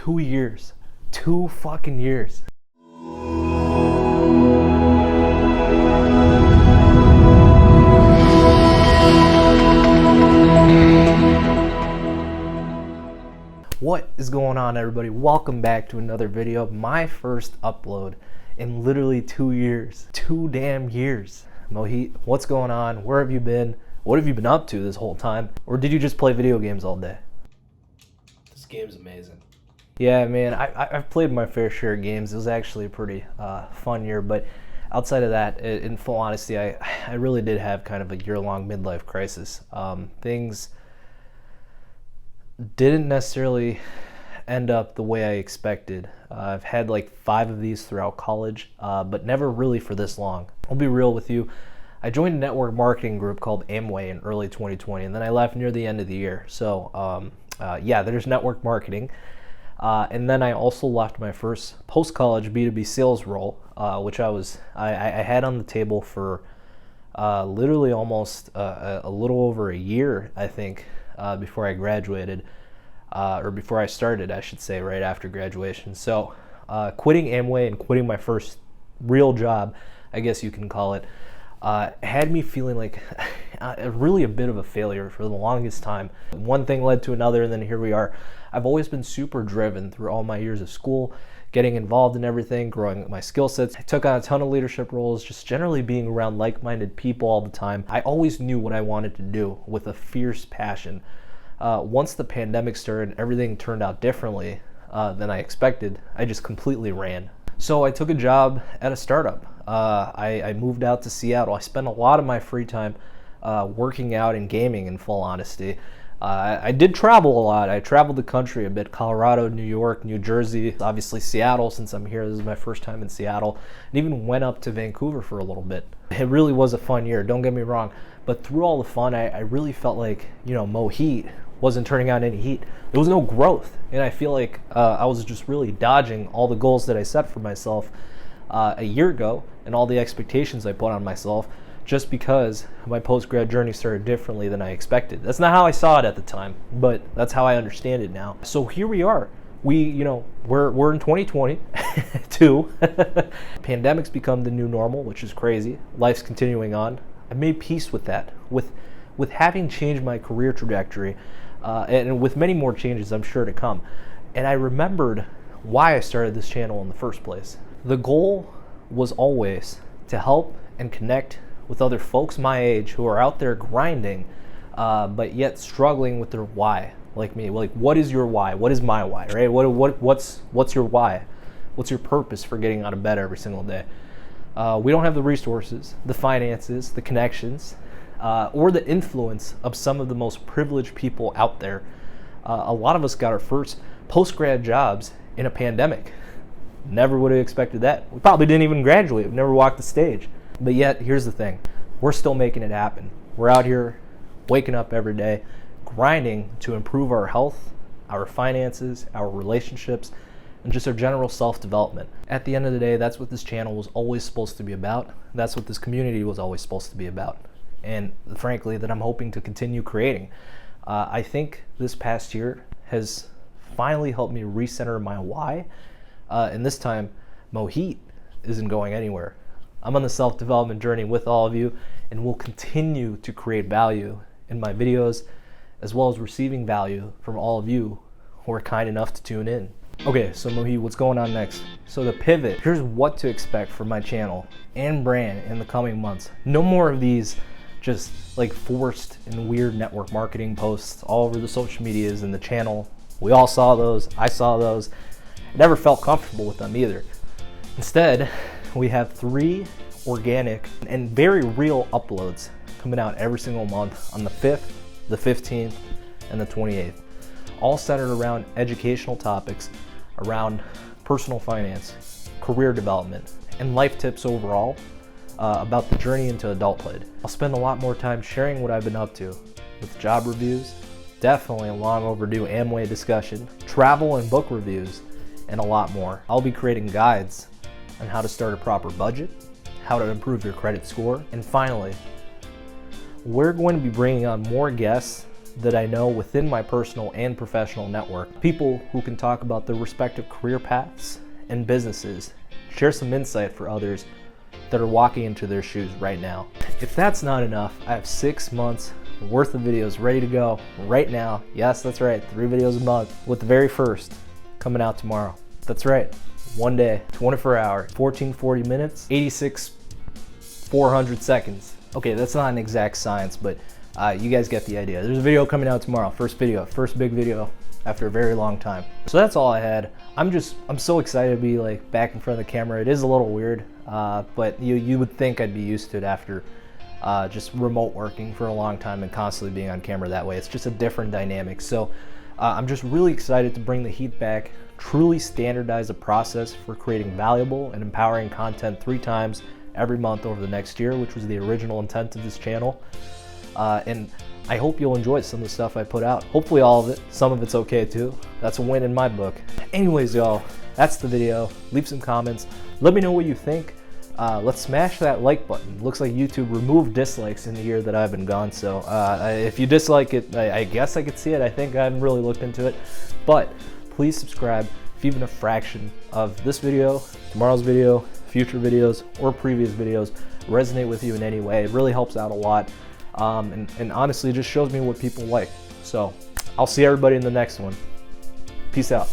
2 years. 2 fucking years. What is going on, everybody? Welcome back to another video. My first upload in literally 2 years. 2 damn years. MoHeat, what's going on? Where have you been? What have you been up to this whole time? Or did you just play video games all day? This game's amazing. Yeah, man, I've played my fair share of games. It was actually a pretty fun year, but outside of that, in full honesty, I really did have kind of a year-long midlife crisis. Things didn't necessarily end up the way I expected. I've had like 5 of these throughout college, but never really for this long. I'll be real with you. I joined a network marketing group called Amway in early 2020, and then I left near the end of the year. So yeah, there's network marketing. And then I also left my first post-college B2B sales role, which I had on the table for literally almost a little over a year, I think, before I graduated, or before I started, I should say, right after graduation. So quitting Amway and quitting my first real job, I guess you can call it, had me feeling like really a bit of a failure for the longest time. One thing led to another, and then here we are. I've always been super driven through all my years of school, getting involved in everything, growing my skill sets. I took on a ton of leadership roles, just generally being around like-minded people all the time. I always knew what I wanted to do with a fierce passion. Once the pandemic started, everything turned out differently than I expected. I just completely ran. So I took a job at a startup. I moved out to Seattle. I spent a lot of my free time working out and gaming, in full honesty. I did travel a lot. I traveled the country a bit: Colorado, New York, New Jersey, obviously Seattle since I'm here. This is my first time in Seattle, and even went up to Vancouver for a little bit. It really was a fun year, don't get me wrong, but through all the fun, I really felt like, you know, MoHeat wasn't turning out any heat. There was no growth, and I feel like I was just really dodging all the goals that I set for myself a year ago and all the expectations I put on myself, just because my post-grad journey started differently than I expected. That's not how I saw it at the time, but that's how I understand it now. So here we are. We're in 2022. Pandemic's become the new normal, which is crazy. Life's continuing on. I made peace with that, with having changed my career trajectory, and with many more changes I'm sure to come. And I remembered why I started this channel in the first place. The goal was always to help and connect with other folks my age who are out there grinding, but yet struggling with their why, like me. Like, what is your why? What is my why, right? What's your why? What's your purpose for getting out of bed every single day? We don't have the resources, the finances, the connections, or the influence of some of the most privileged people out there. A lot of us got our first post-grad jobs in a pandemic. Never would have expected that. We probably didn't even graduate. We never walked the stage. But yet, here's the thing. We're still making it happen. We're out here waking up every day, grinding to improve our health, our finances, our relationships, and just our general self-development. At the end of the day, that's what this channel was always supposed to be about. That's what this community was always supposed to be about. And frankly, that I'm hoping to continue creating. I think this past year has finally helped me recenter my why. And this time, MoHeat isn't going anywhere. I'm on the self-development journey with all of you, and will continue to create value in my videos, as well as receiving value from all of you who are kind enough to tune in. Okay, so MoHeat, what's going on next? So the pivot, here's what to expect from my channel and brand in the coming months. No more of these just like forced and weird network marketing posts all over the social medias and the channel. We all saw those, I saw those. I never felt comfortable with them either. Instead, we have 3 organic and very real uploads coming out every single month on the 5th, the 15th, and the 28th, all centered around educational topics around personal finance, career development, and life tips overall about the journey into adulthood. I'll spend a lot more time sharing what I've been up to with job reviews, definitely a long overdue Amway discussion, travel and book reviews, and a lot more. I'll be creating guides on how to start a proper budget, how to improve your credit score, and finally, we're going to be bringing on more guests that I know within my personal and professional network. People who can talk about their respective career paths and businesses, share some insight for others that are walking into their shoes right now. If that's not enough, I have 6 months worth of videos ready to go right now. Yes, that's right, 3 videos a month, with the very first coming out tomorrow. That's right, one day, 24 hours, 1440 minutes, 400 seconds. Okay, that's not an exact science, but you guys get the idea. There's a video coming out tomorrow, first big video after a very long time. So that's all I had. I'm so excited to be like back in front of the camera. It is a little weird, but you would think I'd be used to it after just remote working for a long time and constantly being on camera that way. It's just a different dynamic. So I'm just really excited to bring the heat back, truly standardize a process for creating valuable and empowering content 3 times every month over the next year, which was the original intent of this channel. And I hope you'll enjoy some of the stuff I put out. Hopefully all of it. Some of it's okay too. That's a win in my book. Anyways, y'all, that's the video. Leave some comments. Let me know what you think. Let's smash that like button. Looks like YouTube removed dislikes in the year that I've been gone. So if you dislike it, I guess I could see it. I think I haven't really looked into it. But please subscribe if even a fraction of this video, tomorrow's video, future videos, or previous videos resonate with you in any way. It really helps out a lot. And honestly, it just shows me what people like. So I'll see everybody in the next one. Peace out.